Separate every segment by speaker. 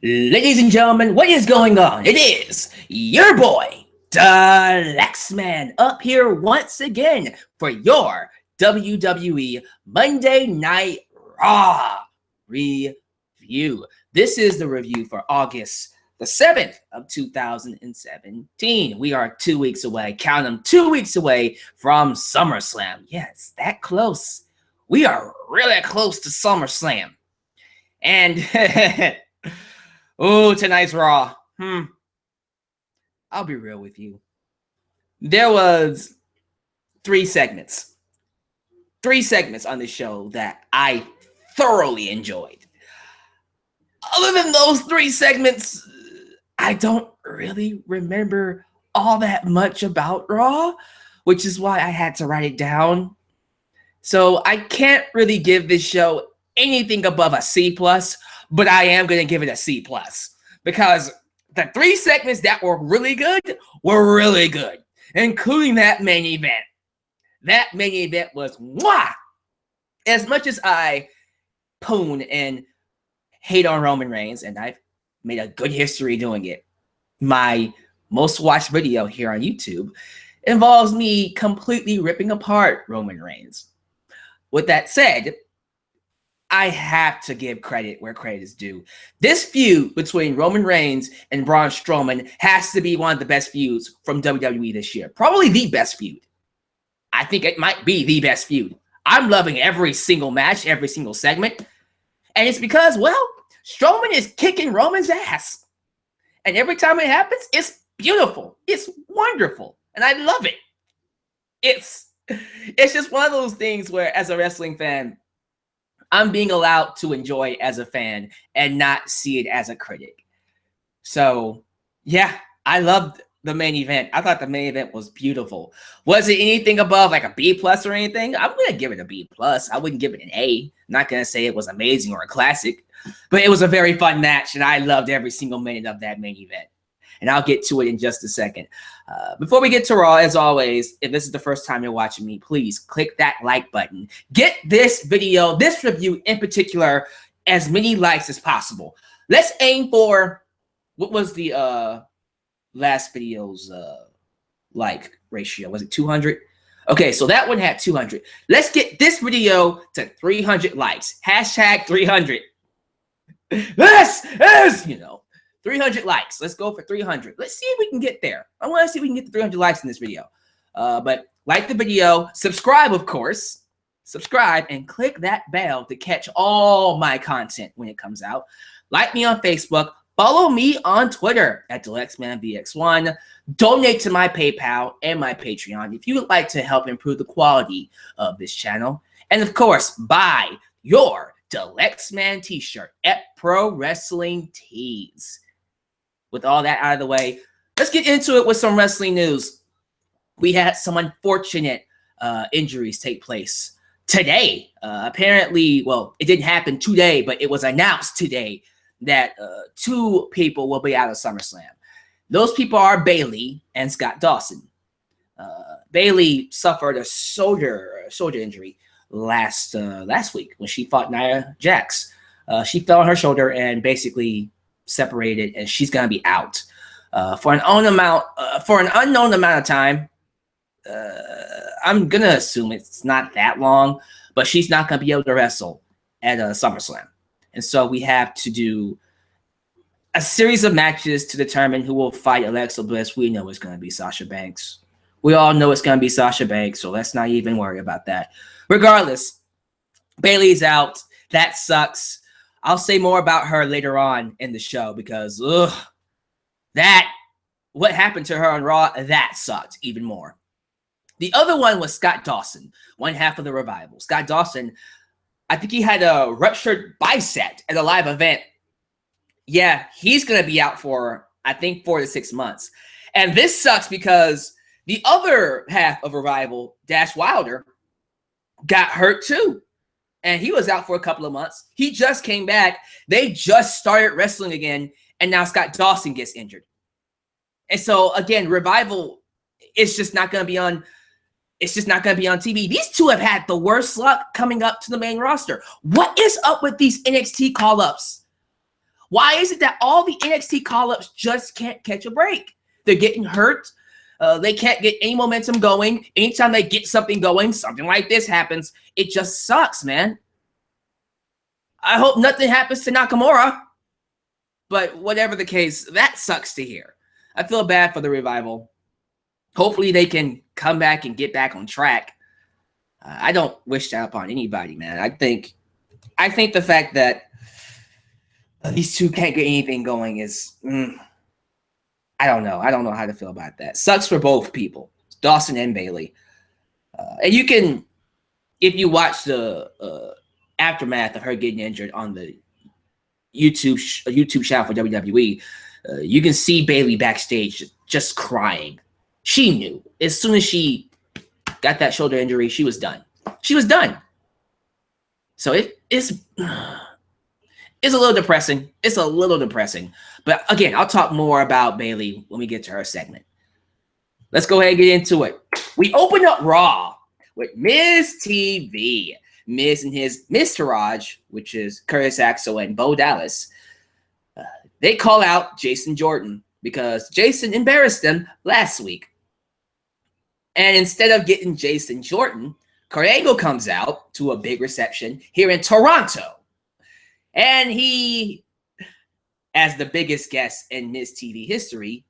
Speaker 1: Ladies and gentlemen, what is going on? It is your boy, the Lexman, up here once again for your WWE Monday Night Raw review. This is the review for August the 7th of 2017. We are 2 weeks away, count them, 2 weeks away from Summerslam. Yeah, it's that close. We are really close to Summerslam. And oh, tonight's Raw. I'll be real with you. There was three segments on the show that I thoroughly enjoyed. Other than those three segments, I don't really remember all that much about Raw, which is why I had to write it down. So I can't really give this show anything above a C+, but I am going to give it a C+, because the three segments that were really good, including that main event. That main event was mwah! As much as I poon and hate on Roman Reigns, and I've made a good history doing it, my most watched video here on YouTube involves me completely ripping apart Roman Reigns. With that said, I have to give credit where credit is due. This feud between Roman Reigns and Braun Strowman has to be one of the best feuds from WWE this year. Probably the best feud. I think it might be the best feud. I'm loving every single match, every single segment. And it's because, well, Strowman is kicking Roman's ass. And every time it happens, it's beautiful. It's wonderful. And I love it. It's just one of those things where, as a wrestling fan, I'm being allowed to enjoy it as a fan and not see it as a critic. So, yeah, I loved the main event. I thought the main event was beautiful. Was it anything above like a B+ or anything? I'm going to give it a B+. I wouldn't give it an A. I'm not going to say it was amazing or a classic, but it was a very fun match, and I loved every single minute of that main event. And I'll get to it in just a second. Before we get to Raw, as always, if this is the first time you're watching me, please click that like button. Get this video, this review in particular, as many likes as possible. Let's aim for, what was the last video's like ratio? Was it 200? Okay, so that one had 200. Let's get this video to 300 likes. Hashtag 300. This is, 300 likes. Let's go for 300. Let's see if we can get there. I want to see if we can get to 300 likes in this video. But like the video, subscribe, of course. Subscribe and click that bell to catch all my content when it comes out. Like me on Facebook. Follow me on Twitter at DeLexmanVX1. Donate to my PayPal and my Patreon if you would like to help improve the quality of this channel. And of course, buy your Delexman t-shirt at Pro Wrestling Tees. With all that out of the way, let's get into it with some wrestling news. We had some unfortunate injuries take place today. Apparently, well, it didn't happen today, but it was announced today that two people will be out of SummerSlam. Those people are Bayley and Scott Dawson. Bayley suffered a shoulder injury last week when she fought Nia Jax. She fell on her shoulder and basically separated, and she's gonna be out for an unknown amount of time. I'm gonna assume it's not that long, but she's not gonna be able to wrestle at SummerSlam, and so we have to do a series of matches to determine who will fight Alexa Bliss. We know it's gonna be Sasha Banks. We all know it's gonna be Sasha Banks, so let's not even worry about that. Regardless, Bayley's out. That sucks. I'll say more about her later on in the show because what happened to her on Raw, that sucked even more. The other one was Scott Dawson, one half of the Revival. Scott Dawson, I think he had a ruptured bicep at a live event. Yeah, he's going to be out for, I think, 4 to 6 months. And this sucks because the other half of Revival, Dash Wilder, got hurt too. And he was out for a couple of months. He just came back. They just started wrestling again. And now Scott Dawson gets injured. And so, again, Revival is just not going to be on. It's just not going to be on TV. These two have had the worst luck coming up to the main roster. What is up with these NXT call-ups? Why is it that all the NXT call-ups just can't catch a break? They're getting hurt. They can't get any momentum going. Anytime they get something going, something like this happens. It just sucks, man. I hope nothing happens to Nakamura. But whatever the case, that sucks to hear. I feel bad for the Revival. Hopefully they can come back and get back on track. I don't wish that upon anybody, man. I think the fact that these two can't get anything going is, I don't know. I don't know how to feel about that. Sucks for both people, Dawson and Bayley. And you can, if you watch the aftermath of her getting injured on the YouTube channel for WWE, you can see Bayley backstage just crying. She knew as soon as she got that shoulder injury, she was done. She was done. So it's a little depressing. It's a little depressing. But again, I'll talk more about Bayley when we get to her segment. Let's go ahead and get into it. We open up Raw with Miz TV. Miz and his Miztourage, which is Curtis Axel and Bo Dallas, they call out Jason Jordan because Jason embarrassed them last week. And instead of getting Jason Jordan, Kurt Angle comes out to a big reception here in Toronto. And he, as the biggest guest in Miz TV history,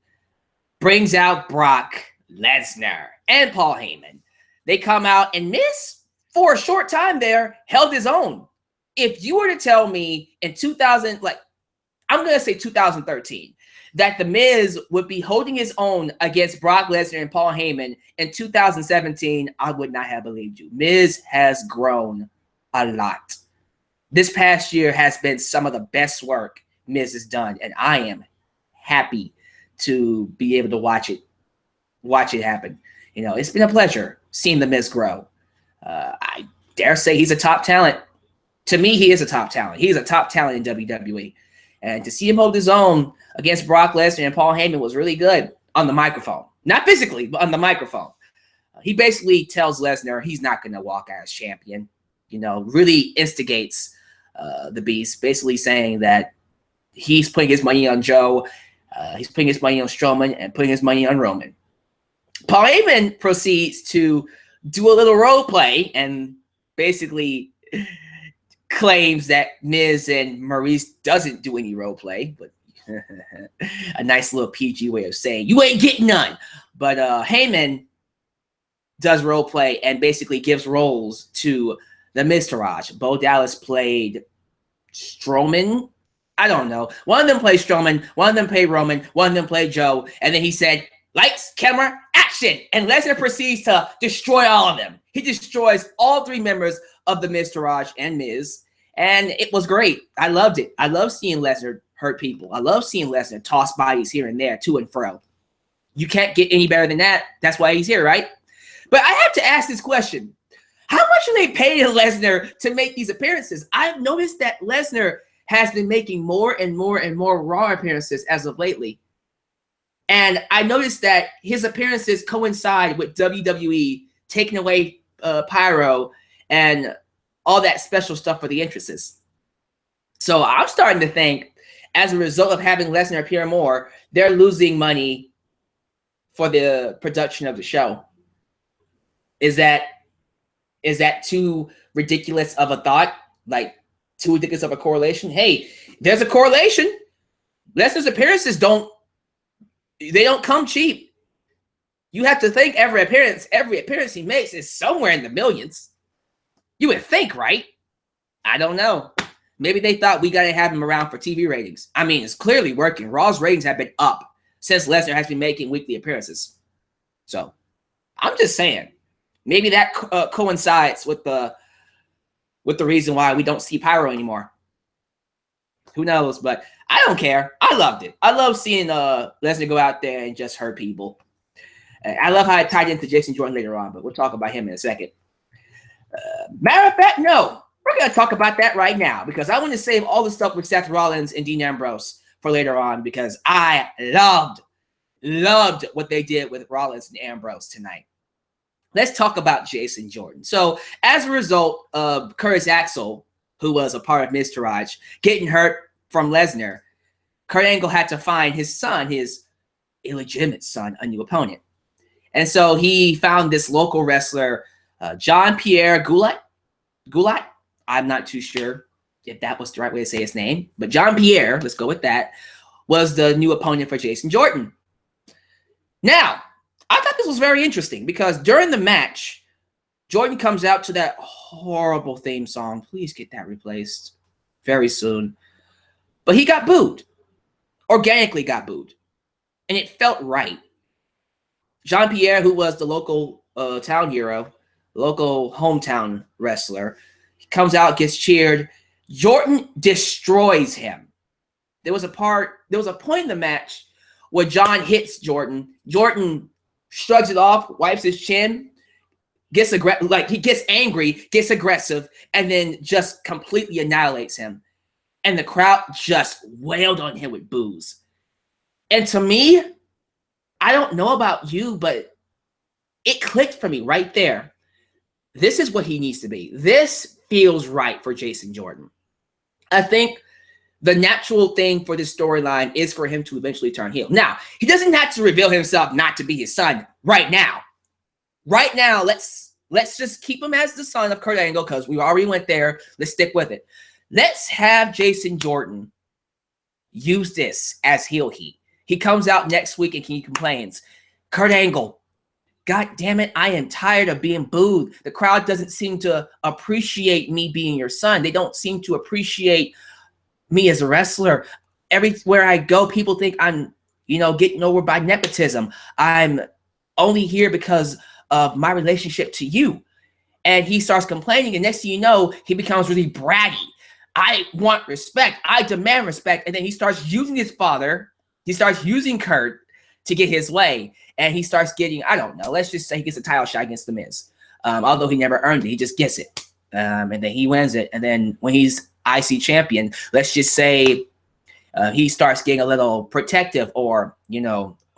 Speaker 1: brings out Brock Lesnar and Paul Heyman. They come out and Miz, for a short time there, held his own. If you were to tell me in 2013, that The Miz would be holding his own against Brock Lesnar and Paul Heyman in 2017, I would not have believed you. Miz has grown a lot. This past year has been some of the best work Miz has done, and I am happy to be able to watch it happen. You know, it's been a pleasure seeing The Miz grow. I dare say he's a top talent. To me, he is a top talent. He's a top talent in WWE. And to see him hold his own against Brock Lesnar and Paul Heyman was really good on the microphone. Not physically, but on the microphone. He basically tells Lesnar he's not going to walk out as champion. You know, really instigates the Beast, basically saying that he's putting his money on Joe, he's putting his money on Strowman, and putting his money on Roman. Paul Heyman proceeds to do a little role play and basically claims that Miz and Maurice doesn't do any role play, but a nice little PG way of saying you ain't getting none. But Heyman does role play and basically gives roles to the Miztourage. Bo Dallas played Strowman. I don't know. One of them played Strowman, one of them played Roman, one of them played Joe, and then he said, lights, camera, action. And Lesnar proceeds to destroy all of them. He destroys all three members of the Miztourage and Miz. And it was great. I loved it. I love seeing Lesnar hurt people. I love seeing Lesnar toss bodies here and there, to and fro. You can't get any better than that. That's why he's here, right? But I have to ask this question. How much are they paying Lesnar to make these appearances? I've noticed that Lesnar has been making more and more and more Raw appearances as of lately. And I noticed that his appearances coincide with WWE taking away Pyro and all that special stuff for the entrances. So I'm starting to think, as a result of having Lesnar appear more, they're losing money for the production of the show. Is that too ridiculous of a thought? Like, too ridiculous of a correlation? Hey, there's a correlation. Lesnar's appearances don't come cheap. You have to think every appearance he makes is somewhere in the millions. You would think, right? I don't know. Maybe they thought we got to have him around for TV ratings. I mean, it's clearly working. Raw's ratings have been up since Lesnar has been making weekly appearances. So I'm just saying, maybe that coincides with the reason why we don't see Pyro anymore. Who knows? But I don't care. I loved it. I love seeing Lesnar go out there and just hurt people. I love how it tied into Jason Jordan later on, but we'll talk about him in a second. Matter of fact, no. We're going to talk about that right now because I want to save all the stuff with Seth Rollins and Dean Ambrose for later on because I loved what they did with Rollins and Ambrose tonight. Let's talk about Jason Jordan. So as a result of Curtis Axel, who was a part of Miztourage, getting hurt from Lesnar, Kurt Angle had to find his son, his illegitimate son, a new opponent. And so he found this local wrestler, Jean-Pierre Goulet. I'm not too sure if that was the right way to say his name, but Jean-Pierre, let's go with that, was the new opponent for Jason Jordan. Now, I thought this was very interesting because during the match, Jordan comes out to that horrible theme song. Please get that replaced very soon. But he got booed. Organically got booed. And it felt right. Jean-Pierre, who was the local town hero, local hometown wrestler, he comes out, gets cheered. Jordan destroys him. There was a point in the match where John hits Jordan. Jordan shrugs it off, wipes his chin, gets he gets angry, gets aggressive, and then just completely annihilates him. And the crowd just wailed on him with boos. And to me, I don't know about you, but it clicked for me right there. This is what he needs to be. This feels right for Jason Jordan. I think the natural thing for this storyline is for him to eventually turn heel. Now, he doesn't have to reveal himself not to be his son right now. Right now, let's just keep him as the son of Kurt Angle because we already went there. Let's stick with it. Let's have Jason Jordan use this as heel heat. He comes out next week and he complains, Kurt Angle, God damn it, I am tired of being booed. The crowd doesn't seem to appreciate me being your son. They don't seem to appreciate me as a wrestler. Everywhere I go, people think I'm, getting over by nepotism. I'm only here because of my relationship to you. And he starts complaining, and next thing you know, he becomes really bratty. I want respect. I demand respect. And then he starts using his father. He starts using Kurt to get his way. And he starts getting, I don't know, let's just say he gets a title shot against The Miz. Although he never earned it, he just gets it. And then he wins it. And then when he's IC champion, let's just say he starts getting a little protective or,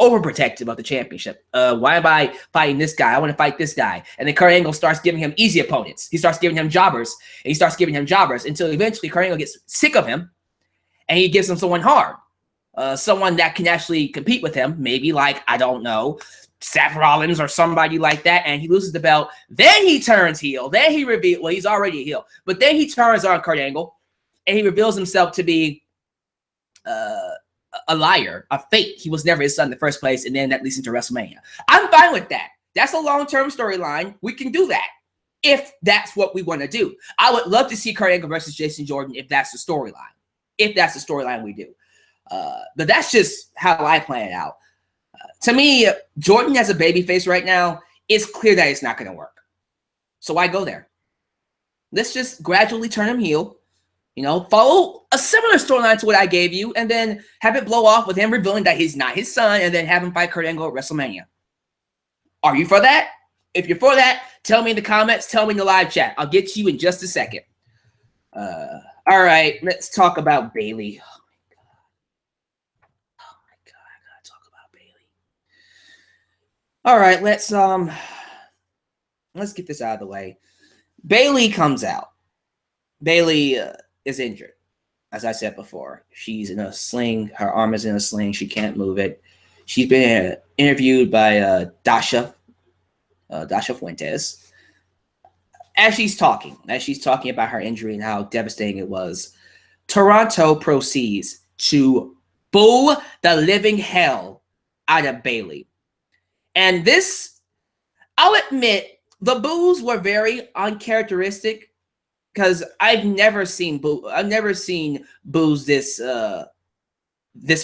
Speaker 1: overprotective of the championship. Why am I fighting this guy? I want to fight this guy. And then Kurt Angle starts giving him easy opponents. He starts giving him jobbers. And he starts giving him jobbers until eventually Kurt Angle gets sick of him and he gives him someone hard. Someone that can actually compete with him, maybe like, I don't know, Seth Rollins or somebody like that, and he loses the belt. Then he turns heel. Then he reveals, well, he's already a heel, but then he turns on Kurt Angle, and he reveals himself to be a liar, a fake. He was never his son in the first place, and then that leads into WrestleMania. I'm fine with that. That's a long-term storyline. We can do that if that's what we want to do. I would love to see Kurt Angle versus Jason Jordan if that's the storyline. If that's the storyline we do. But that's just how I plan it out. To me, Jordan as a babyface right now, it's clear that it's not going to work. So why go there? Let's just gradually turn him heel. Follow a similar storyline to what I gave you, and then have it blow off with him revealing that he's not his son, and then have him fight Kurt Angle at WrestleMania. Are you for that? If you're for that, tell me in the comments. Tell me in the live chat. I'll get to you in just a second. All right, let's talk about Bayley. All right, let's get this out of the way. Bayley comes out. Bayley is injured. As I said before, she's in a sling. Her arm is in a sling. She can't move it. She's been interviewed by Dasha Fuentes. As she's talking about her injury and how devastating it was, Toronto proceeds to boo the living hell out of Bayley. And this, I'll admit, the boos were very uncharacteristic because I've never seen boos this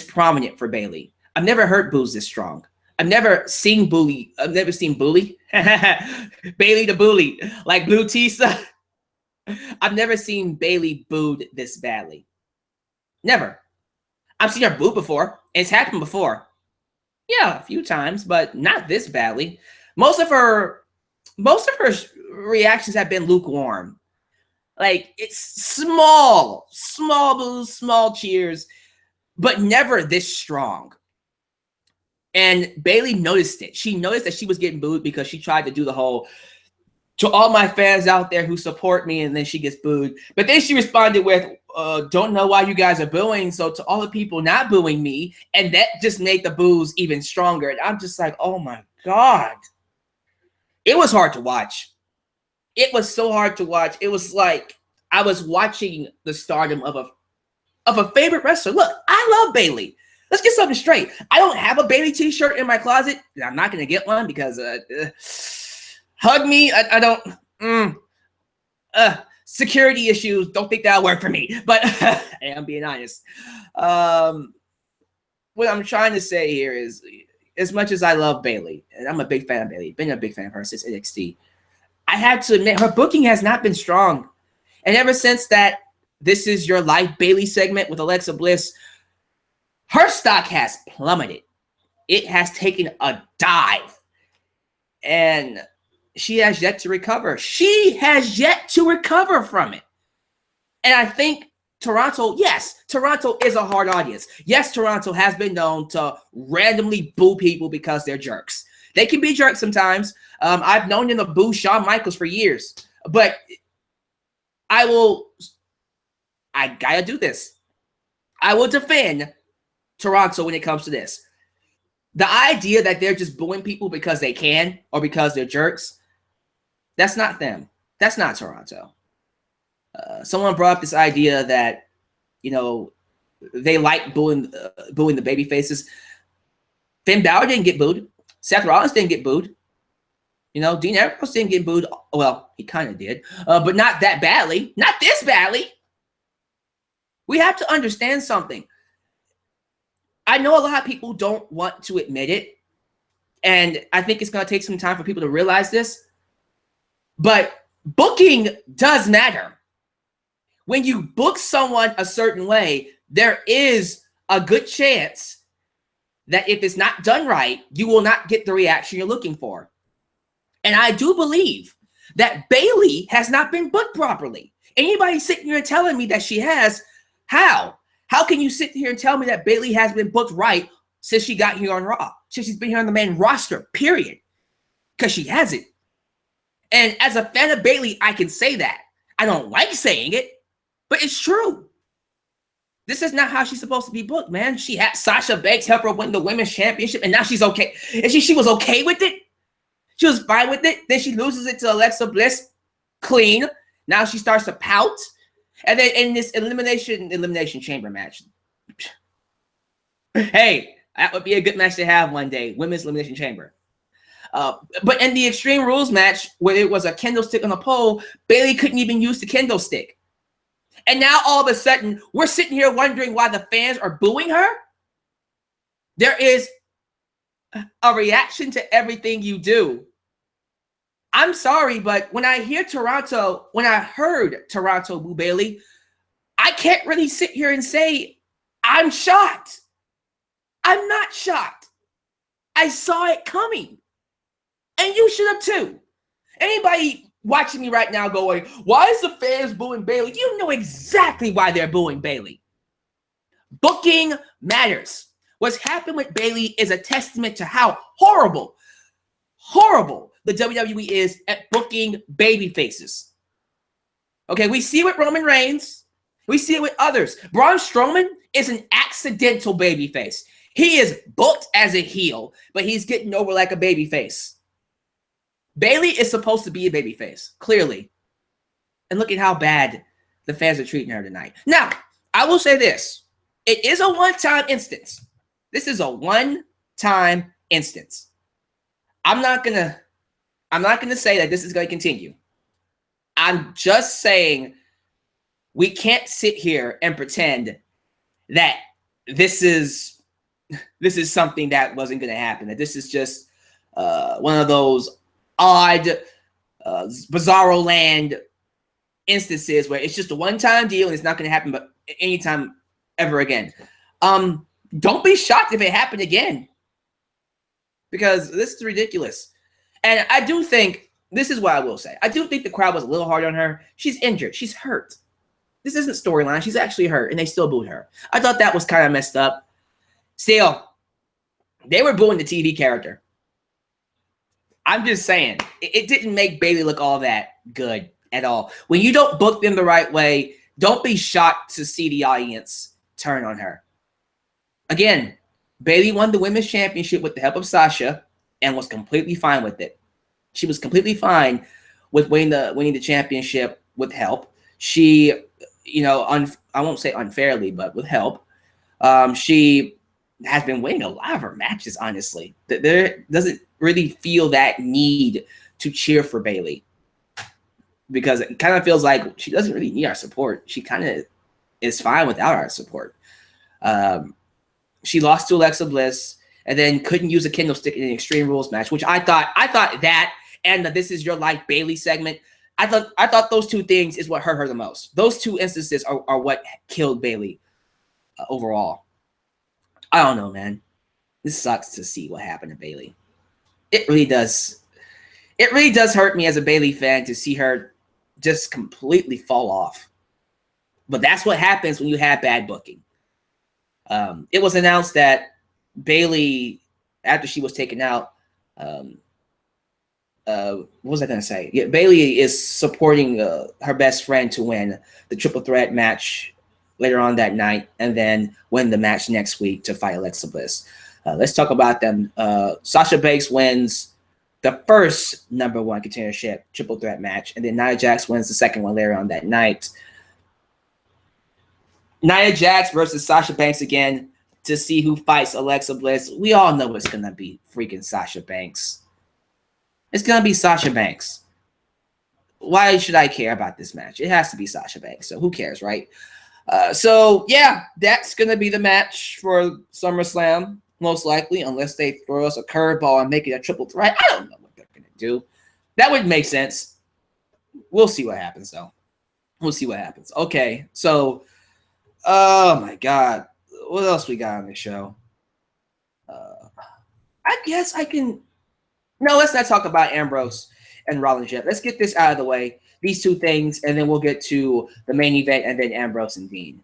Speaker 1: prominent for Bayley. I've never heard boos this strong. I've never seen bully. Bayley the bully, like Blue Tisa. I've never seen Bayley booed this badly. Never. I've seen her booed before. It's happened before. Yeah, a few times, but not this badly. Most of her reactions have been lukewarm. Like, it's small boos, small cheers, but never this strong. And Bayley noticed it. She noticed that she was getting booed because she tried to do the whole, to all my fans out there who support me, and then she gets booed. But then she responded with, don't know why you guys are booing. So to all the people not booing me, and that just made the boos even stronger. And I'm just like, oh my God. It was hard to watch. It was so hard to watch. It was like I was watching the stardom of a favorite wrestler. Look, I love Bayley. Let's get something straight. I don't have a Bayley t-shirt in my closet, and I'm not going to get one because hug me. I don't. Security issues. Don't think that'll work for me. But hey, I'm being honest. What I'm trying to say here is, as much as I love Bayley, and I'm a big fan of Bayley, been a big fan of her since NXT, I have to admit her booking has not been strong. And ever since that This Is Your Life Bayley segment with Alexa Bliss, her stock has plummeted. It has taken a dive. And she has yet to recover. She has yet to recover from it. And I think Toronto, yes, Toronto is a hard audience. Yes, Toronto has been known to randomly boo people because they're jerks. They can be jerks sometimes. I've known them to boo Shawn Michaels for years. But I gotta do this. I will defend Toronto when it comes to this. The idea that they're just booing people because they can or because they're jerks, that's not them. That's not Toronto. Someone brought up this idea that, you know, they like booing the baby faces. Finn Balor didn't get booed. Seth Rollins didn't get booed. You know, Dean Ambrose didn't get booed. Well, he kind of did, but not that badly. Not this badly. We have to understand something. I know a lot of people don't want to admit it, and I think it's going to take some time for people to realize this, but booking does matter. When you book someone a certain way, there is a good chance that if it's not done right, you will not get the reaction you're looking for. And I do believe that Bayley has not been booked properly. Anybody sitting here telling me that she has, how? How can you sit here and tell me that Bayley has been booked right since she got here on Raw? Since she's been here on the main roster, period. Because she hasn't. And as a fan of Bayley, I can say that. I don't like saying it, but it's true. This is not how she's supposed to be booked, man. She had Sasha Banks help her win the women's championship, and now she's okay. And she was okay with it. She was fine with it. Then she loses it to Alexa Bliss clean. Now she starts to pout. And then in this elimination chamber match, hey, that would be a good match to have one day, women's elimination chamber. But in the Extreme Rules match, where it was a kendo stick on a pole, Bayley couldn't even use the kendo stick. And now all of a sudden, we're sitting here wondering why the fans are booing her. There is a reaction to everything you do. I'm sorry, but when I heard Toronto boo Bayley, I can't really sit here and say I'm shocked. I'm not shocked. I saw it coming. And you should have too. Anybody watching me right now going, why is the fans booing Bayley? You know exactly why they're booing Bayley. Booking matters. What's happened with Bayley is a testament to how horrible the WWE is at booking baby faces. Okay, we see it with Roman Reigns. We see it with others. Braun Strowman is an accidental baby face. He is booked as a heel, but he's getting over like a baby face. Bayley is supposed to be a baby face, clearly. And look at how bad the fans are treating her tonight. Now, I will say this. It is a one-time instance. This is a one-time instance. I'm not gonna say that this is going to continue. I'm just saying we can't sit here and pretend that this is something that wasn't going to happen, that this is just one of those odd, bizarro land instances where it's just a one-time deal and it's not going to happen but anytime ever again. Don't be shocked if it happened again, because this is ridiculous. And I do think, this is what I will say, I do think the crowd was a little hard on her. She's injured. She's hurt. This isn't storyline. She's actually hurt, and they still booed her. I thought that was kind of messed up. Still, they were booing the TV character. I'm just saying, it didn't make Bayley look all that good at all. When you don't book them the right way, Don't be shocked to see the audience turn on her. Again, Bayley won the women's championship with the help of Sasha and was completely fine with it. She was completely fine with winning the championship with help. She, you know, I won't say unfairly, but with help, she has been winning a lot of her matches, honestly. There doesn't really feel that need to cheer for Bayley because it kind of feels like she doesn't really need our support. She kind of is fine without our support. She lost to Alexa Bliss and then couldn't use a kendo stick in an Extreme Rules match, which I thought that and the This Is Your Life Bayley segment, I thought those two things is what hurt her the most. Those two instances are what killed Bayley overall. I don't know, man. This sucks to see what happened to Bayley. It really does. It really does hurt me as a Bayley fan to see her just completely fall off. But that's what happens when you have bad booking. It was announced that Bayley, after she was taken out, what was I going to say? Yeah, Bayley is supporting her best friend to win the triple threat match later on that night and then win the match next week to fight Alexa Bliss. Let's talk about them. Sasha Banks wins the first #1 contendership triple threat match, and then Nia Jax wins the second one later on that night. Nia Jax versus Sasha Banks again to see who fights Alexa Bliss. We all know it's going to be freaking Sasha Banks. It's going to be Sasha Banks. Why should I care about this match? It has to be Sasha Banks, so who cares, right? So, yeah, that's going to be the match for SummerSlam, most likely, unless they throw us a curveball and make it a triple threat. I don't know what they're going to do. That would make sense. We'll see what happens, though. We'll see what happens. Okay, so, oh, my God. What else we got on the show? I guess I can... No, let's not talk about Ambrose and Rollins yet. Let's get this out of the way. These two things, and then we'll get to the main event, and then Ambrose and Dean.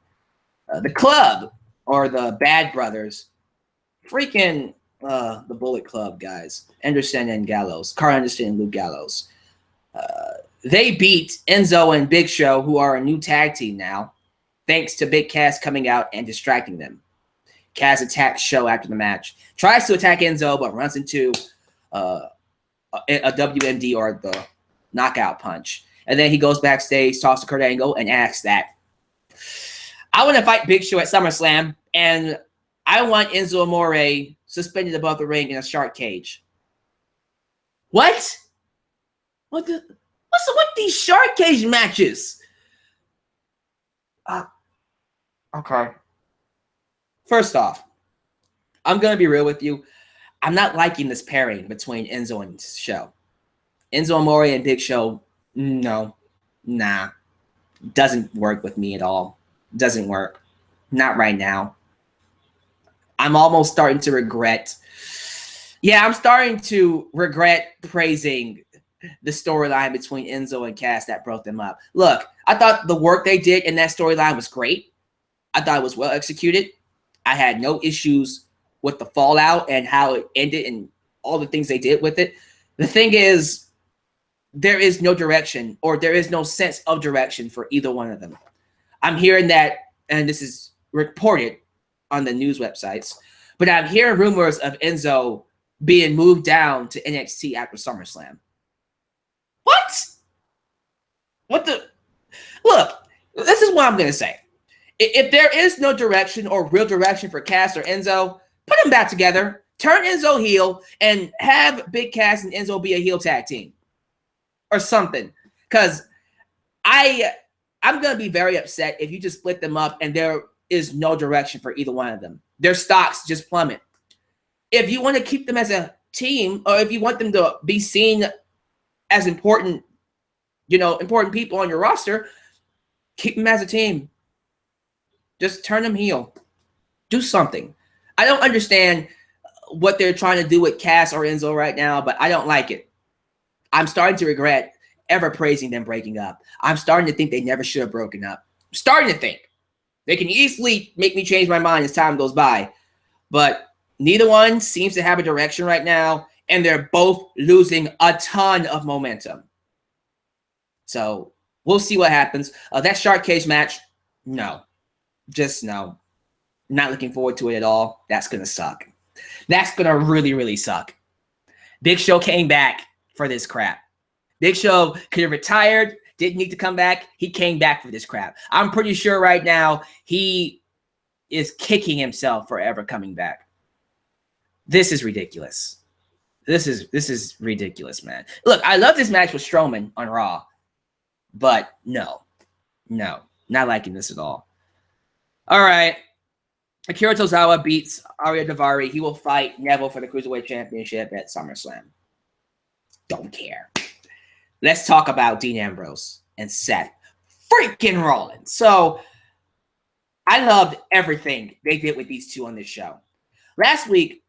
Speaker 1: The Club, or the Bad Brothers, freaking the Bullet Club guys, Anderson and Gallows, Carl Anderson and Luke Gallows. They beat Enzo and Big Show, who are a new tag team now, thanks to Big Cass coming out and distracting them. Cass attacks Show after the match, tries to attack Enzo, but runs into a WMD or the knockout punch. And then he goes backstage, talks to Kurt Angle, and asks that, I want to fight Big Show at SummerSlam, and I want Enzo Amore suspended above the ring in a shark cage. What? What's up with these shark cage matches? Okay. First off, I'm going to be real with you. I'm not liking this pairing between Enzo and Show. Enzo Amore and Big Show, no. Nah. Doesn't work with me at all. Doesn't work. Not right now. I'm almost starting to regret. Yeah, I'm starting to regret praising the storyline between Enzo and Cass that broke them up. Look, I thought the work they did in that storyline was great. I thought it was well executed. I had no issues with the fallout and how it ended and all the things they did with it. The thing is, there is no direction, or there is no sense of direction for either one of them. I'm hearing that, and this is reported on the news websites, but I'm hearing rumors of Enzo being moved down to NXT after SummerSlam. What? What the? Look, this is what I'm going to say. If there is no direction or real direction for Cass or Enzo, put them back together, turn Enzo heel, and have Big Cass and Enzo be a heel tag team or something. Because I'm going to be very upset if you just split them up and there is no direction for either one of them. Their stocks just plummet. If you want to keep them as a team, or if you want them to be seen as important, important people on your roster, keep them as a team. Just turn them heel. Do something. I don't understand what they're trying to do with Cass or Enzo right now, but I don't like it. I'm starting to regret ever praising them breaking up. I'm starting to think they never should have broken up. I'm starting to think. They can easily make me change my mind as time goes by, but neither one seems to have a direction right now, and they're both losing a ton of momentum. So We'll see what happens. That shark cage match, no. Just no. Not looking forward to it at all. That's going to suck. That's going to really, really suck. Big Show came back for this crap. Big Show could have retired, didn't need to come back. He came back for this crap. I'm pretty sure right now he is kicking himself for ever coming back. This is ridiculous. This is ridiculous, man. Look, I love this match with Strowman on Raw, but no, not liking this at all. All right. Akira Tozawa beats Arya Daivari. He will fight Neville for the Cruiserweight Championship at SummerSlam. Don't care. Let's talk about Dean Ambrose and Seth freaking Rollins. So I loved everything they did with these two on this show. Last week,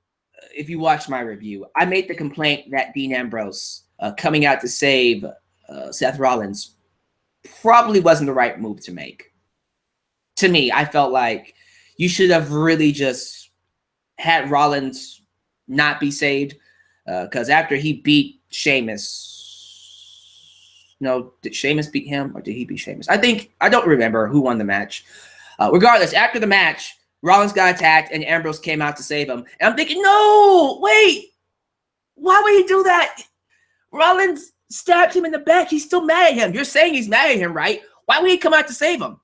Speaker 1: if you watched my review, I made the complaint that Dean Ambrose coming out to save Seth Rollins probably wasn't the right move to make. To me, I felt like you should have really just had Rollins not be saved, because after he beat Sheamus, no, did Sheamus beat him or did he beat Sheamus? I don't remember who won the match. Regardless, after the match, Rollins got attacked and Ambrose came out to save him. And I'm thinking, no, wait, why would he do that? Rollins stabbed him in the back. He's still mad at him. You're saying he's mad at him, right? Why would he come out to save him?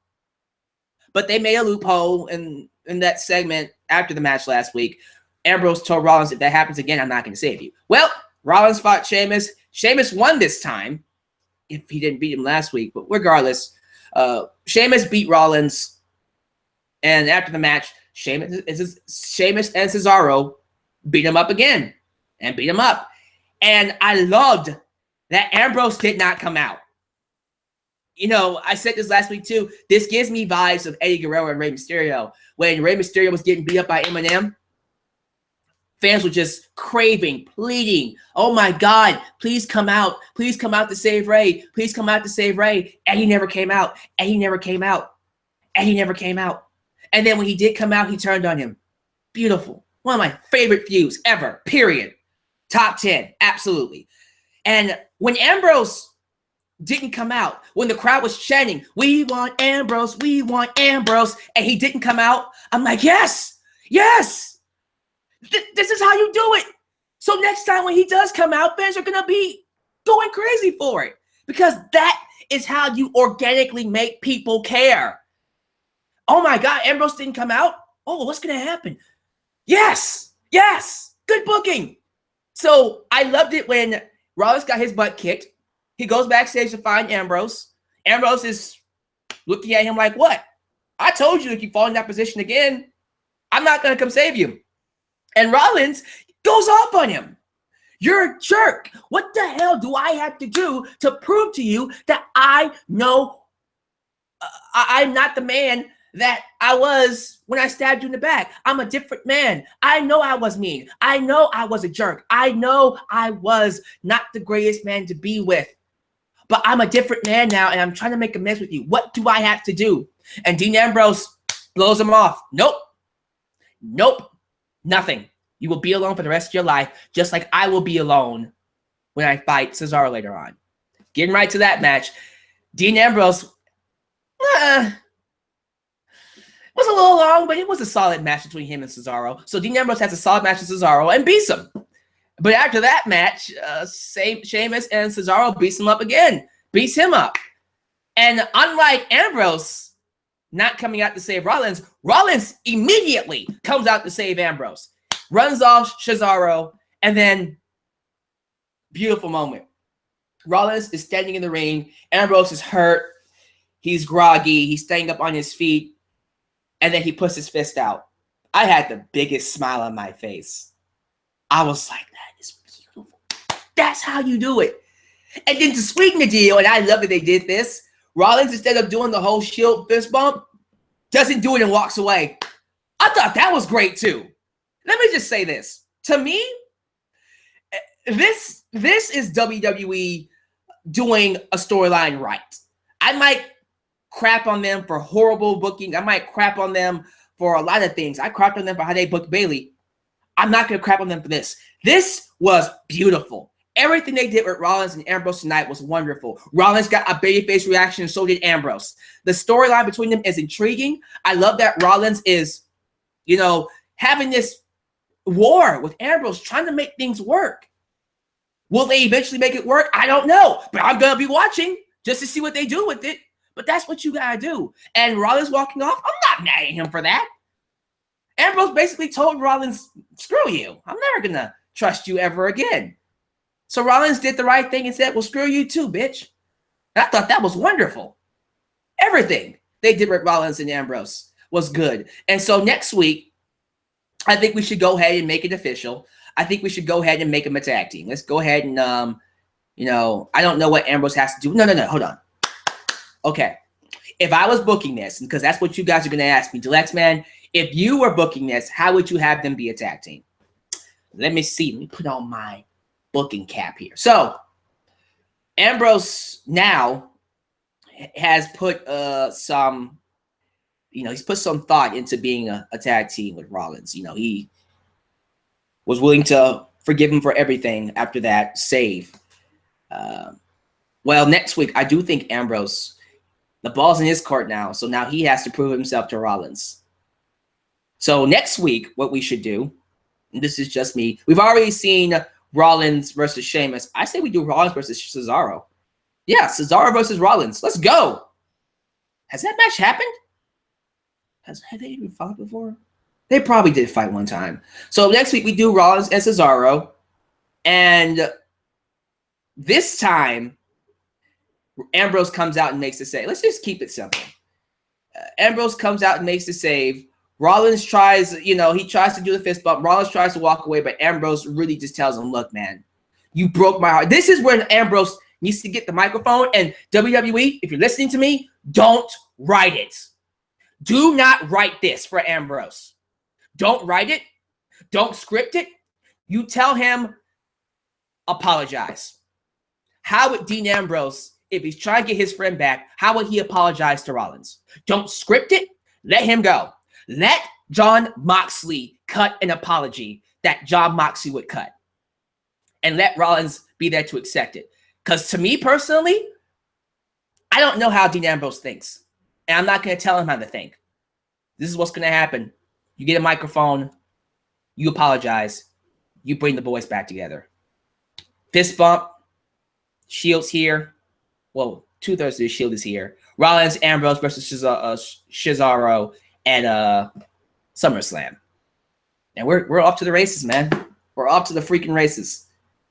Speaker 1: But they made a loophole in that segment after the match last week. Ambrose told Rollins, if that happens again, I'm not going to save you. Well, Rollins fought Sheamus. Sheamus won this time, if he didn't beat him last week. But regardless, Sheamus beat Rollins. And after the match, Sheamus and Cesaro beat him up again and beat him up. And I loved that Ambrose did not come out. You know, I said this last week too. This gives me vibes of Eddie Guerrero and Rey Mysterio. When Rey Mysterio was getting beat up by Eminem, fans were just craving, pleading, oh my God, please come out. Please come out to save Rey. Please come out to save Rey. And he never came out. And he never came out. And he never came out. And then when he did come out, he turned on him. Beautiful. One of my favorite feuds ever, period. Top 10, absolutely. And when Ambrose didn't come out, when the crowd was chanting, we want Ambrose, and he didn't come out, I'm like, yes, yes. This is how you do it. So next time when he does come out, fans are going to be going crazy for it, because that is how you organically make people care. Oh my God, Ambrose didn't come out? Oh, what's going to happen? Yes, yes, good booking. So I loved it when Rollins got his butt kicked. He goes backstage to find Ambrose. Ambrose is looking at him like, what? I told you if you fall in that position again, I'm not going to come save you. And Rollins goes off on him. You're a jerk. What the hell do I have to do to prove to you that I know I'm not the man that I was when I stabbed you in the back? I'm a different man. I know I was mean. I know I was a jerk. I know I was not the greatest man to be with. But I'm a different man now, and I'm trying to make amends with you. What do I have to do? And Dean Ambrose blows him off. Nope. Nope. Nothing. You will be alone for the rest of your life, just like I will be alone when I fight Cesaro later on. Getting right to that match, Dean Ambrose was a little long, but it was a solid match between him and Cesaro. So Dean Ambrose has a solid match with Cesaro and beats him. But after that match, Sheamus and Cesaro beats him up again. Beats him up. And unlike Ambrose not coming out to save Rollins, Rollins immediately comes out to save Ambrose. Runs off Cesaro, and then beautiful moment. Rollins is standing in the ring. Ambrose is hurt. He's groggy. He's staying up on his feet. And then he puts his fist out. I had the biggest smile on my face. I was like, that is beautiful. That's how you do it. And then to sweeten the deal, and I love that they did this, Rollins, instead of doing the whole shield fist bump, doesn't do it and walks away. I thought that was great too. Let me just say this. To me, this is WWE doing a storyline right. I might crap on them for horrible booking. I might crap on them for a lot of things. I crapped on them for how they booked Bayley. I'm not going to crap on them for this. This was beautiful. Everything they did with Rollins and Ambrose tonight was wonderful. Rollins got a babyface reaction, and so did Ambrose. The storyline between them is intriguing. I love that Rollins is, you know, having this war with Ambrose, trying to make things work. Will they eventually make it work? I don't know, but I'm going to be watching just to see what they do with it. But that's what you got to do. And Rollins walking off, I'm not mad at him for that. Ambrose basically told Rollins, screw you. I'm never going to trust you ever again. So Rollins did the right thing and said, well, screw you too, bitch. And I thought that was wonderful. Everything they did with Rollins and Ambrose was good. And so next week, I think we should go ahead and make it official. I think we should go ahead and make them a tag team. Let's go ahead and, you know, I don't know what Ambrose has to do. No, hold on. Okay. If I was booking this, because that's what you guys are going to ask me, Deluxe Man, if you were booking this, how would you have them be a tag team? Let me see. Let me put on my booking cap here. So Ambrose now has put some, you know, he's put some thought into being a tag team with Rollins. You know, he was willing to forgive him for everything after that save. Well, next week, I do think Ambrose, the ball's in his court now. So now he has to prove himself to Rollins. So next week, what we should do, and this is just me, we've already seen Rollins versus Sheamus. I say we do Rollins versus Cesaro. Yeah, Cesaro versus Rollins. Let's go. Has that match happened? Have they even fought before? They probably did fight one time. So next week we do Rollins and Cesaro. And this time, Ambrose comes out and makes the save. Let's just keep it simple. Ambrose comes out and makes the save. Rollins tries, you know, he tries to do the fist bump. Rollins tries to walk away, but Ambrose really just tells him, look, man, you broke my heart. This is when Ambrose needs to get the microphone. And WWE, if you're listening to me, don't write it. Do not write this for Ambrose. Don't write it. Don't script it. You tell him, apologize. How would Dean Ambrose, if he's trying to get his friend back, how would he apologize to Rollins? Don't script it. Let him go. Let Jon Moxley cut an apology that Jon Moxley would cut. And let Rollins be there to accept it. Because to me personally, I don't know how Dean Ambrose thinks. And I'm not going to tell him how to think. This is what's going to happen. You get a microphone. You apologize. You bring the boys back together. Fist bump. Shield's here. Well, 2/3 of the Shield is here. Rollins, Ambrose versus Cesaro at SummerSlam. And we're off to the races, man. We're off to the freaking races.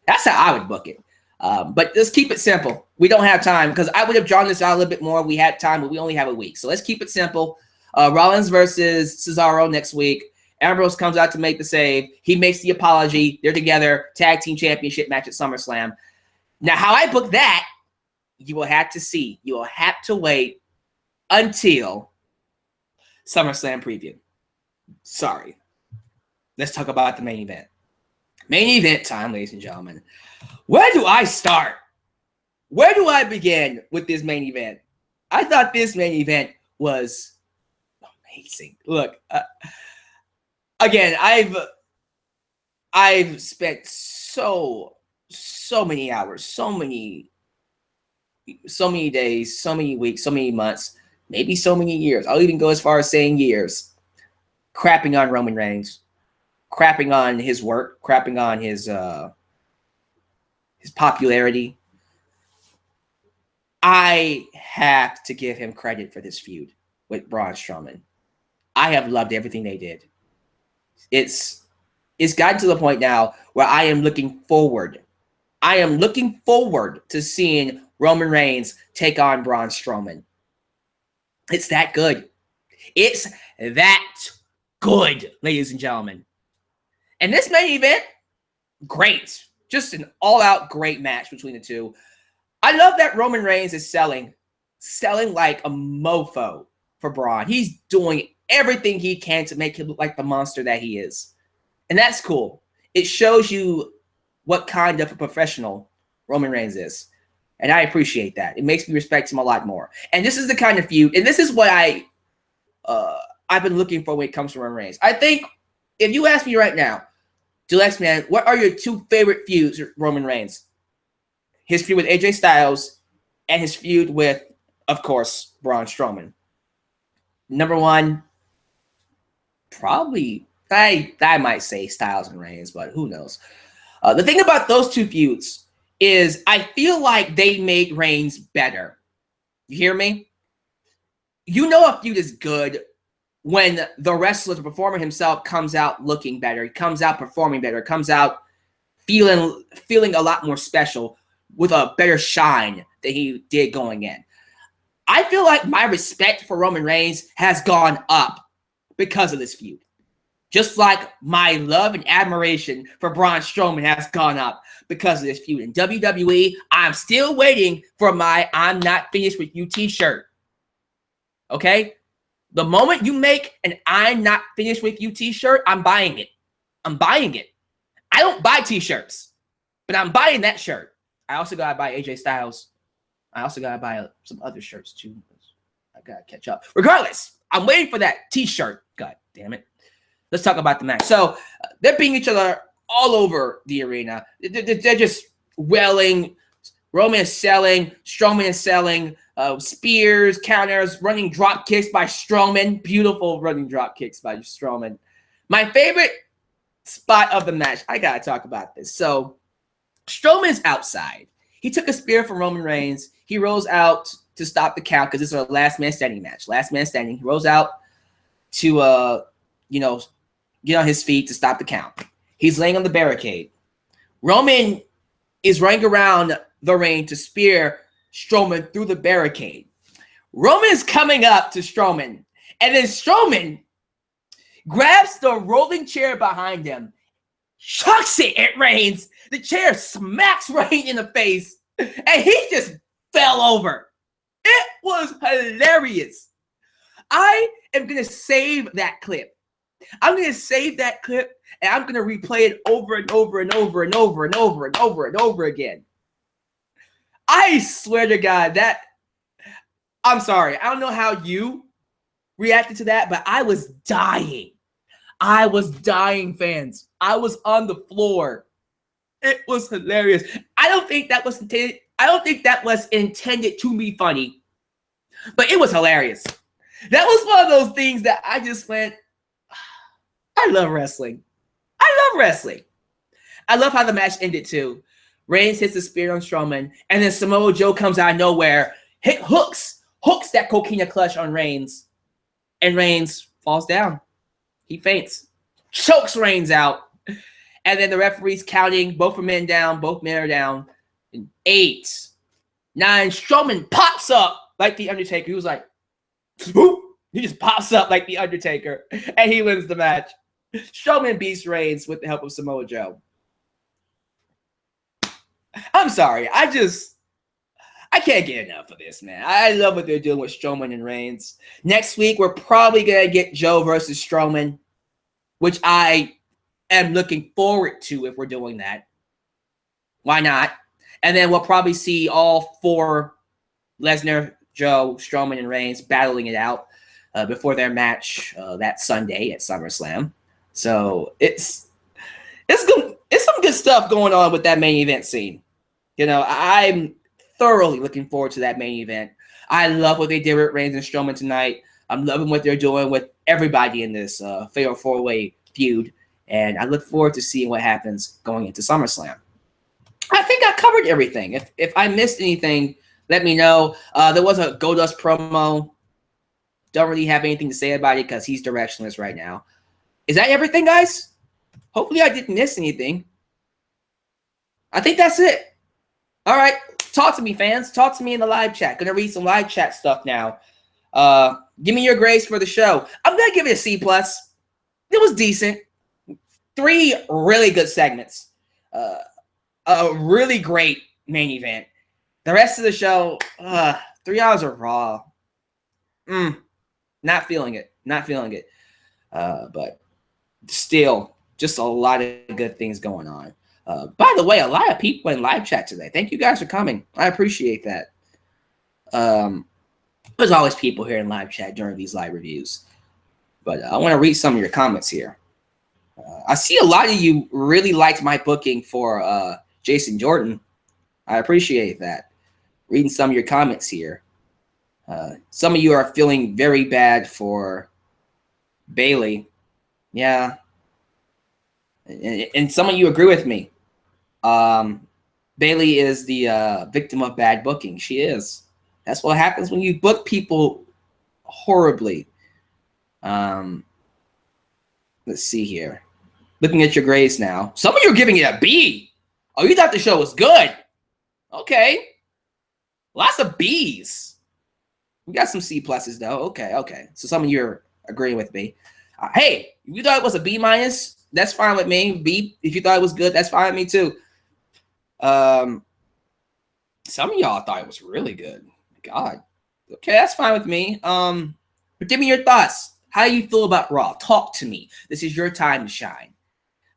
Speaker 1: That's how I would book it. But let's keep it simple. We don't have time because I would have drawn this out a little bit more. We had time, but we only have a week. So let's keep it simple. Rollins versus Cesaro next week. Ambrose comes out to make the save. He makes the apology. They're together. Tag team championship match at SummerSlam. Now, how I book that, you will have to see. You will have to wait until SummerSlam preview. Sorry. Let's talk about the main event. Main event time, ladies and gentlemen. Where do I start? Where do I begin with this main event? I thought this main event was amazing. Look, again, I've spent so many hours, so many days, so many weeks, so many months, maybe so many years. I'll even go as far as saying years, crapping on Roman Reigns, crapping on his work, crapping on his popularity. I have to give him credit for this feud with Braun Strowman. I have loved everything they did. It's gotten to the point now where I am looking forward. I am looking forward to seeing Roman Reigns take on Braun Strowman. It's that good. It's that good, ladies and gentlemen. And this main event, great. Just an all-out great match between the two. I love that Roman Reigns is selling like a mofo for Braun. He's doing everything he can to make him look like the monster that he is. And that's cool. It shows you what kind of a professional Roman Reigns is. And I appreciate that. It makes me respect him a lot more. And this is the kind of feud, and this is what I've been looking for when it comes to Roman Reigns. I think if you ask me right now, Deluxe Man, what are your two favorite feuds with Roman Reigns? his feud with AJ Styles and his feud with, of course, Braun Strowman. Number one, probably, I might say Styles and Reigns, but who knows? The thing about those two feuds is I feel like they made Reigns better. You hear me? You know a feud is good when the wrestler, the performer himself, comes out looking better. He comes out performing better. Comes out feeling a lot more special with a better shine than he did going in. I feel like my respect for Roman Reigns has gone up because of this feud. Just like my love and admiration for Braun Strowman has gone up because of this feud. In WWE, I'm still waiting for my I'm Not Finished With You t-shirt. Okay? The moment you make an I'm Not Finished With You t-shirt, I'm buying it. I'm buying it. I don't buy t-shirts, but I'm buying that shirt. I also got to buy AJ Styles. I also got to buy some other shirts too. I got to catch up. Regardless, I'm waiting for that t-shirt. God damn it. Let's talk about the match. So they're beating each other all over the arena. They're just wailing. Roman is selling. Strowman is selling. Spears, counters, running drop kicks by Strowman. Beautiful running drop kicks by Strowman. My favorite spot of the match. I got to talk about this. So Strowman's outside. He took a spear from Roman Reigns. He rolls out to stop the count because this is a last man standing match. Last man standing. He rolls out to, get on his feet to stop the count. He's laying on the barricade. Roman is running around the ring to spear Strowman through the barricade. Roman is coming up to Strowman, and then Strowman grabs the rolling chair behind him, chucks it at Reigns. The chair smacks Reigns in the face, and he just fell over. It was hilarious. I am going to save that clip. I'm going to save that clip, and I'm going to replay it over and over and over and over and over and over and over again. I swear to God, I'm sorry. I don't know how you reacted to that, but I was dying. I was dying, fans. I was on the floor. It was hilarious. I don't think that was intended. I don't think that was intended to be funny, but it was hilarious. That was one of those things that I just went, I love wrestling. I love wrestling. I love how the match ended too. Reigns hits the spear on Strowman, and then Samoa Joe comes out of nowhere, hooks that coquina clutch on Reigns, and Reigns falls down. He faints, chokes Reigns out, and then the referee's counting. Both men down. Both men are down. 8, 9. Strowman pops up like the Undertaker. He was like, whoop. He just pops up like the Undertaker, and he wins the match. Strowman beats Reigns with the help of Samoa Joe. I'm sorry. I can't get enough of this, man. I love what they're doing with Strowman and Reigns. Next week, we're probably going to get Joe versus Strowman, which I am looking forward to if we're doing that. Why not? And then we'll probably see all 4, Lesnar, Joe, Strowman, and Reigns battling it out before their match that Sunday at SummerSlam. So it's some good stuff going on with that main event scene. I'm thoroughly looking forward to that main event. I love what they did with Reigns and Strowman tonight. I'm loving what they're doing with everybody in this Fatal 4-Way feud, and I look forward to seeing what happens going into SummerSlam. I think I covered everything. If I missed anything, let me know. There was a Goldust promo. Don't really have anything to say about it because he's directionless right now. Is that everything, guys? Hopefully I didn't miss anything. I think that's it. All right. Talk to me, fans. Talk to me in the live chat. Gonna read some live chat stuff now. Give me your grades for the show. I'm gonna give it a C+. It was decent. 3 really good segments. A really great main event. The rest of the show, 3 hours of Raw. Not feeling it. Not feeling it. But still, just a lot of good things going on. By the way, a lot of people in live chat today. Thank you guys for coming. I appreciate that. There's always people here in live chat during these live reviews. But I want to read some of your comments here. I see a lot of you really liked my booking for Jason Jordan. I appreciate that. Reading some of your comments here. Some of you are feeling very bad for Bayley. Yeah. And some of you agree with me. Bayley is the victim of bad booking. She is. That's what happens when you book people horribly. Let's see here. Looking at your grades now. Some of you are giving it a B. Oh, you thought the show was good. Okay. Lots of Bs. We got some C pluses though. Okay. So some of you are agreeing with me. Hey, if you thought it was a B minus, that's fine with me. B, if you thought it was good, that's fine with me too. Some of y'all thought it was really good. God. Okay, that's fine with me. But give me your thoughts. How do you feel about Raw? Talk to me. This is your time to shine.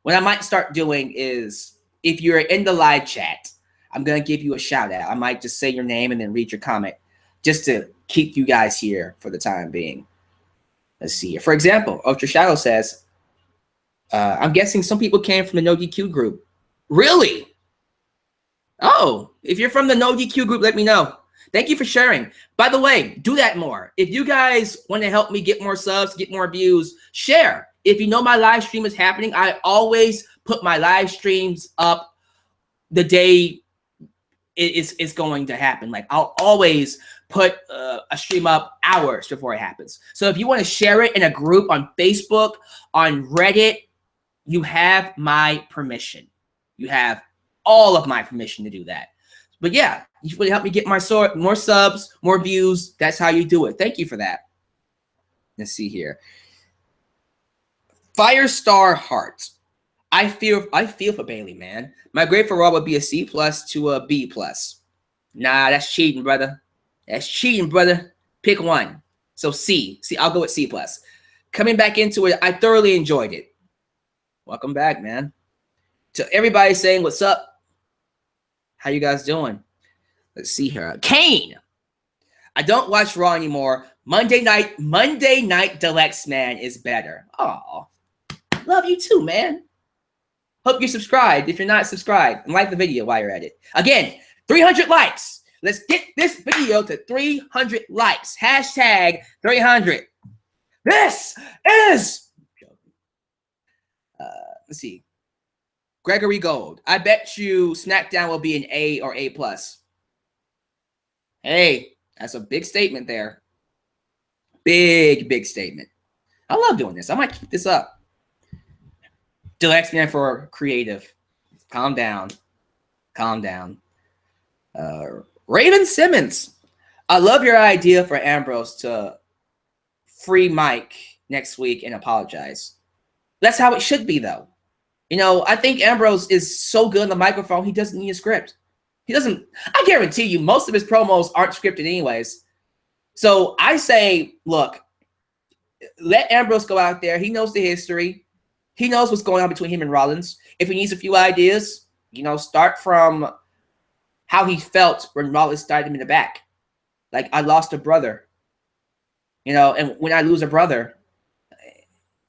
Speaker 1: What I might start doing is, if you're in the live chat, I'm going to give you a shout out. I might just say your name and then read your comment just to keep you guys here for the time being. Let's see here. For example, Ultra Shadow says, I'm guessing some people came from the No DQ group. Really? Oh, if you're from the No DQ group, let me know. Thank you for sharing. By the way, do that more. If you guys want to help me get more subs, get more views, share. If you know my live stream is happening, I always put my live streams up the day it's going to happen. Like, I'll always put a stream up hours before it happens. So if you want to share it in a group on Facebook, on Reddit, you have my permission. You have all of my permission to do that. But yeah, you really help me get more subs, more views. That's how you do it. Thank you for that. Let's see here. Firestar Heart. I feel for Bayley, man. My grade for Raw would be a C+ to a B+. Nah, that's cheating, brother. That's cheating, brother. Pick one. So C. See, I'll go with C+. Coming back into it, I thoroughly enjoyed it. Welcome back, man. To everybody saying what's up. How you guys doing? Let's see here. Kane. I don't watch Raw anymore. Monday night Deluxe, man, is better. Oh, love you too, man. Hope you're subscribed. If you're not subscribed, and like the video while you're at it. Again, 300 likes. Let's get this video to 300 likes. Hashtag 300. This is, let's see. Gregory Gold. I bet you SmackDown will be an A or A+. Hey, that's a big statement there. Big statement. I love doing this. I might keep this up. Deluxe man for creative. Calm down. Calm down. Raven Simmons. I love your idea for Ambrose to free Mike next week and apologize. That's how it should be, though. You know, I think Ambrose is so good on the microphone, he doesn't need a script. He doesn't. I guarantee you, most of his promos aren't scripted anyways. So I say, look, let Ambrose go out there. He knows the history. He knows what's going on between him and Rollins. If he needs a few ideas, you know, start from how he felt when Rollins started him in the back. Like, I lost a brother. You know, and when I lose a brother,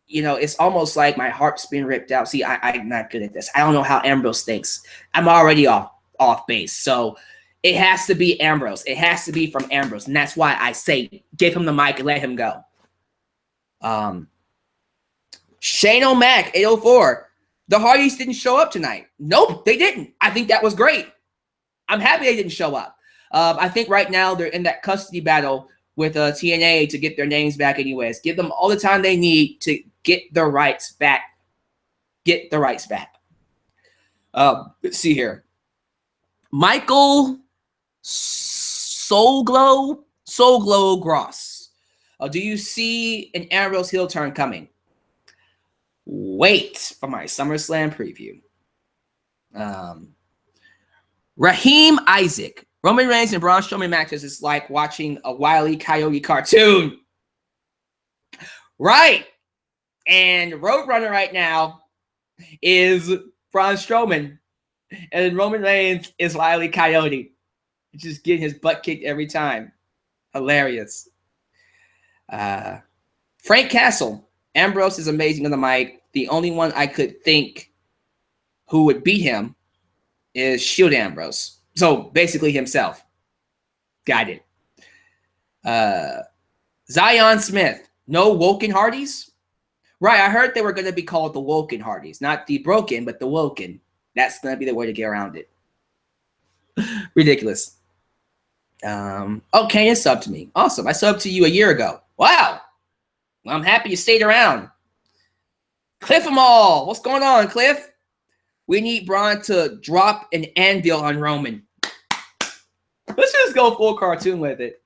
Speaker 1: you know, it's almost like my heart's being ripped out. See, I'm not good at this. I don't know how Ambrose thinks. I'm already off base. So it has to be Ambrose. It has to be from Ambrose. And that's why I say give him the mic and let him go. Shane O'Mac, 804. The Hardys didn't show up tonight. Nope, they didn't. I think that was great. I'm happy they didn't show up. I think right now they're in that custody battle with TNA to get their names back anyways. Give them all the time they need to get their rights back. Get the rights back. Let's see here. Michael Soulglow Gross. Do you see an Ambrose heel turn coming? Wait for my SummerSlam preview. Raheem Isaac. Roman Reigns and Braun Strowman matches is like watching a Wile E. Coyote cartoon. Right. And Roadrunner right now is Braun Strowman. And Roman Reigns is Wile E. Coyote. Just getting his butt kicked every time. Hilarious. Frank Castle. Ambrose is amazing on the mic. The only one I could think who would beat him is Shield Ambrose. So basically himself. Got it. Zion Smith. No Woken Hardys? Right, I heard they were going to be called the Woken Hardys. Not the Broken, but the Woken. That's going to be the way to get around it. Ridiculous. Oh, Kenya subbed to me. Awesome. I subbed to you a year ago. Wow. Well, I'm happy you stayed around. Cliff 'em all. What's going on, Cliff? We need Braun to drop an anvil on Roman. Let's just go full cartoon with it.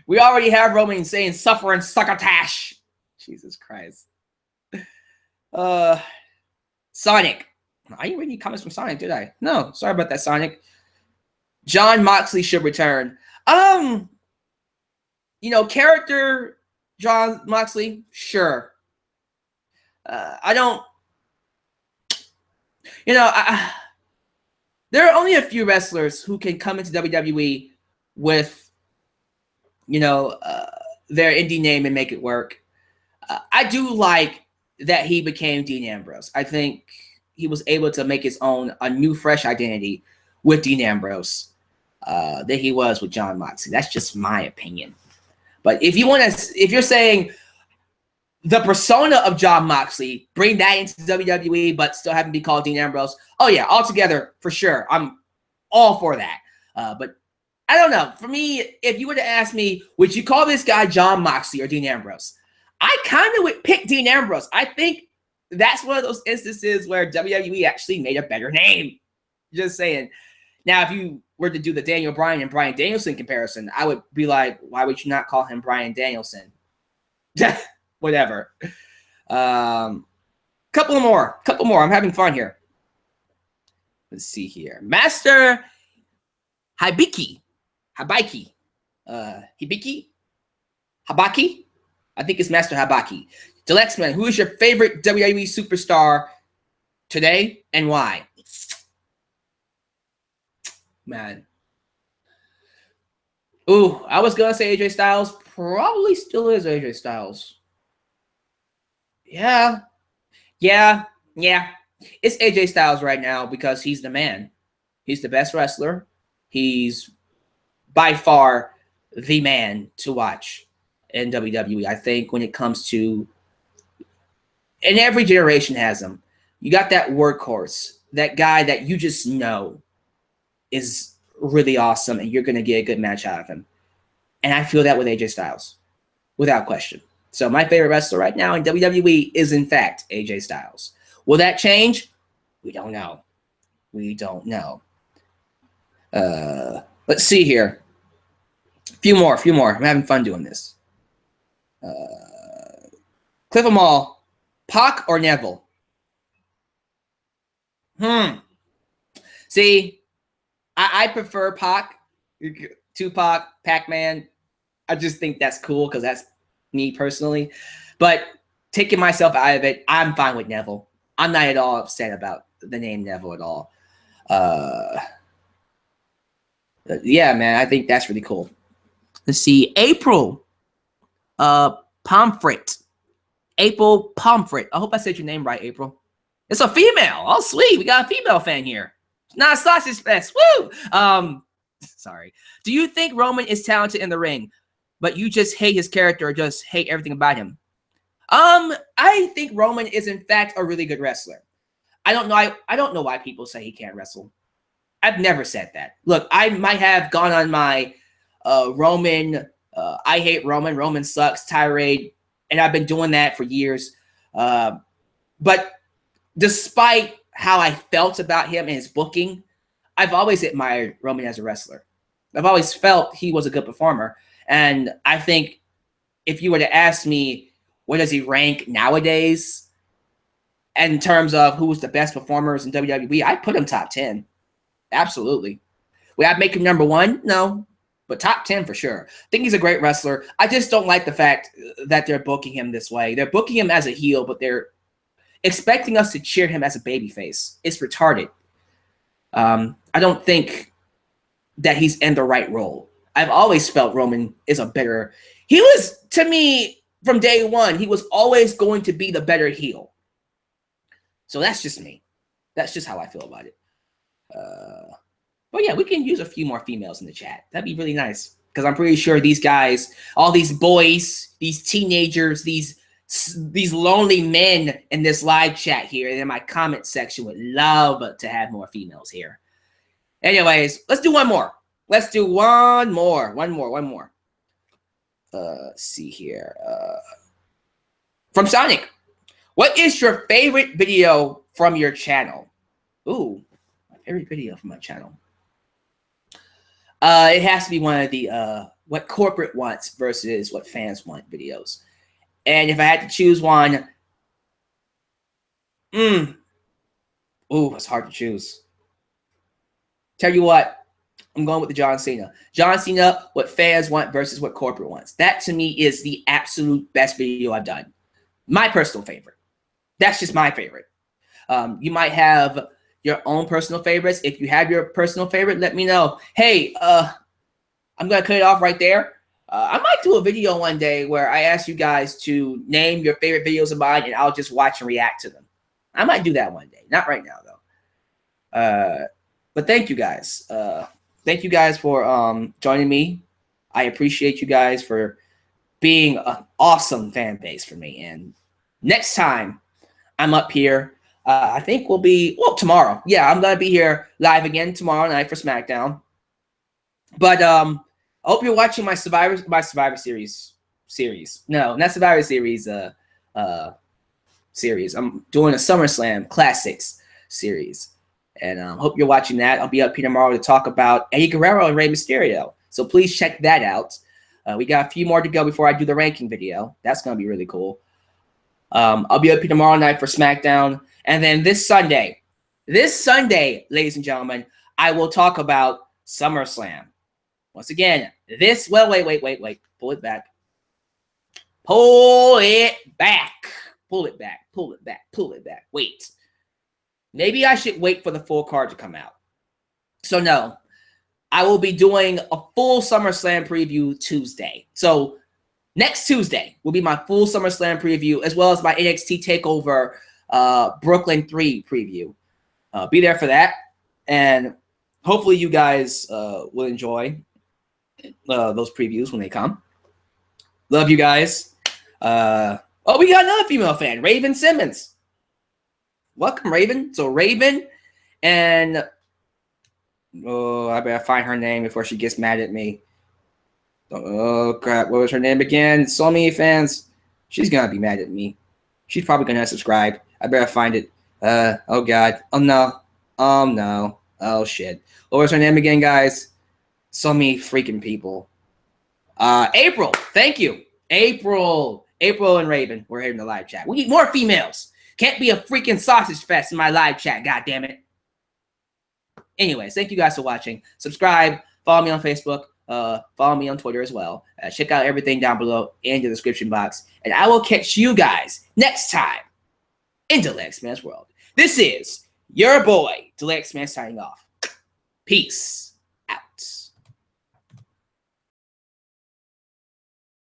Speaker 1: We already have Roman saying suffer and succotash. Jesus Christ. Sonic. I didn't read any comments from Sonic, did I? No, sorry about that, Sonic. John Moxley should return. Character John Moxley, sure. I don't. There are only a few wrestlers who can come into WWE with, their indie name and make it work. I do like that he became Dean Ambrose. I think he was able to make his own, a new, fresh identity with Dean Ambrose than he was with John Moxley. That's just my opinion. But if you're saying the persona of John Moxley, bring that into WWE, but still have him be called Dean Ambrose, oh yeah, altogether, for sure. I'm all for that. But I don't know. For me, if you were to ask me, would you call this guy John Moxley or Dean Ambrose? I kind of would pick Dean Ambrose. I think that's one of those instances where WWE actually made a better name. Just saying. Now, if you were to do the Daniel Bryan and Bryan Danielson comparison, I would be like, why would you not call him Bryan Danielson? Whatever. Couple more. I'm having fun here. Let's see here. Master Hibiki. Habaki. Habaki? I think it's Master Habaki. Delexman, who is your favorite WWE superstar today and why? Man. Ooh, I was going to say AJ Styles. Probably still is AJ Styles. Yeah. It's AJ Styles right now because he's the man. He's the best wrestler. He's by far the man to watch in WWE. I think when it comes to, and every generation has him. You got that workhorse, that guy that you just know is really awesome and you're going to get a good match out of him. And I feel that with AJ Styles, without question. So my favorite wrestler right now in WWE is, in fact, AJ Styles. Will that change? We don't know. Let's see here. A few more. I'm having fun doing this. Cliff 'em all. Pac or Neville? See, I prefer Pac. Tupac, Pac-Man. I just think that's cool because that's me personally. But taking myself out of it, I'm fine with Neville. I'm not at all upset about the name Neville at all. Yeah, man, I think that's really cool. Let's see. April Pomfret. April Pomfret. I hope I said your name right, April. It's a female. Oh, sweet. We got a female fan here. Not a sausage fest. Woo! Sorry. Do you think Roman is talented in the ring, but you just hate his character or just hate everything about him? I think Roman is in fact a really good wrestler. I don't know why people say he can't wrestle. I've never said that. Look, I might have gone on my Roman, I hate Roman, Roman sucks tirade, and I've been doing that for years. But despite how I felt about him and his booking, I've always admired Roman as a wrestler. I've always felt he was a good performer. And I think if you were to ask me, where does he rank nowadays in terms of who's the best performers in WWE, I'd put him top 10. Absolutely. Would I make him number 1? No. But top 10 for sure. I think he's a great wrestler. I just don't like the fact that they're booking him this way. They're booking him as a heel, but they're expecting us to cheer him as a babyface. It's retarded. I don't think that he's in the right role. I've always felt Roman is a better... He was, to me, from day one, he was always going to be the better heel. So that's just me. That's just how I feel about it. But yeah, we can use a few more females in the chat. That'd be really nice. Because I'm pretty sure these guys, all these boys, these teenagers, these lonely men in this live chat here and in my comment section would love to have more females here. Anyways, let's do one more. Let's do one more. Let's see here. From Sonic. What is your favorite video from your channel? Ooh, my favorite video from my channel. It has to be one of the what corporate wants versus what fans want videos. And if I had to choose one, ooh, it's hard to choose. Tell you what, I'm going with the John Cena. John Cena, what fans want versus what corporate wants. That to me is the absolute best video I've done. My personal favorite. That's just my favorite. You might have your own personal favorites. If you have your personal favorite, let me know. Hey, I'm going to cut it off right there. I might do a video one day where I ask you guys to name your favorite videos of mine, and I'll just watch and react to them. I might do that one day. Not right now, though. But thank you guys. Thank you guys for joining me. I appreciate you guys for being an awesome fan base for me. And next time I'm up here, I think we'll be, well, tomorrow. Yeah, I'm going to be here live again tomorrow night for SmackDown. But I hope you're watching my Survivor Series. No, not Survivor Series series. I'm doing a SummerSlam Classics series. And hope you're watching that. I'll be up here tomorrow to talk about Eddie Guerrero and Rey Mysterio. So please check that out. We got a few more to go before I do the ranking video. That's going to be really cool. I'll be up here tomorrow night for SmackDown. And then this Sunday, ladies and gentlemen, I will talk about SummerSlam. Once again, this, well, wait. Pull it back. Wait. Maybe I should wait for the full card to come out. So no, I will be doing a full SummerSlam preview Tuesday. So next Tuesday will be my full SummerSlam preview, as well as my NXT TakeOver Brooklyn 3 preview. Be there for that. And hopefully you guys will enjoy those previews when they come. Love you guys. Oh, we got another female fan, Raven Simmons. Welcome, Raven. So Raven and I better find her name before she gets mad at me. Oh crap! What was her name again? So many fans. She's gonna be mad at me. She's probably gonna subscribe. I better find it. Oh god. Oh no. Oh no. Oh shit. What was her name again, guys? So many freaking people. April. Thank you, April. April and Raven. We're here in the live chat. We need more females. Can't be a freaking sausage fest in my live chat, god damn it. Anyways, thank you guys for watching. Subscribe, follow me on Facebook, follow me on Twitter as well. Check out everything down below in the description box. And I will catch you guys next time in Deluxe Man's World. This is your boy, Deluxe Man, signing off. Peace.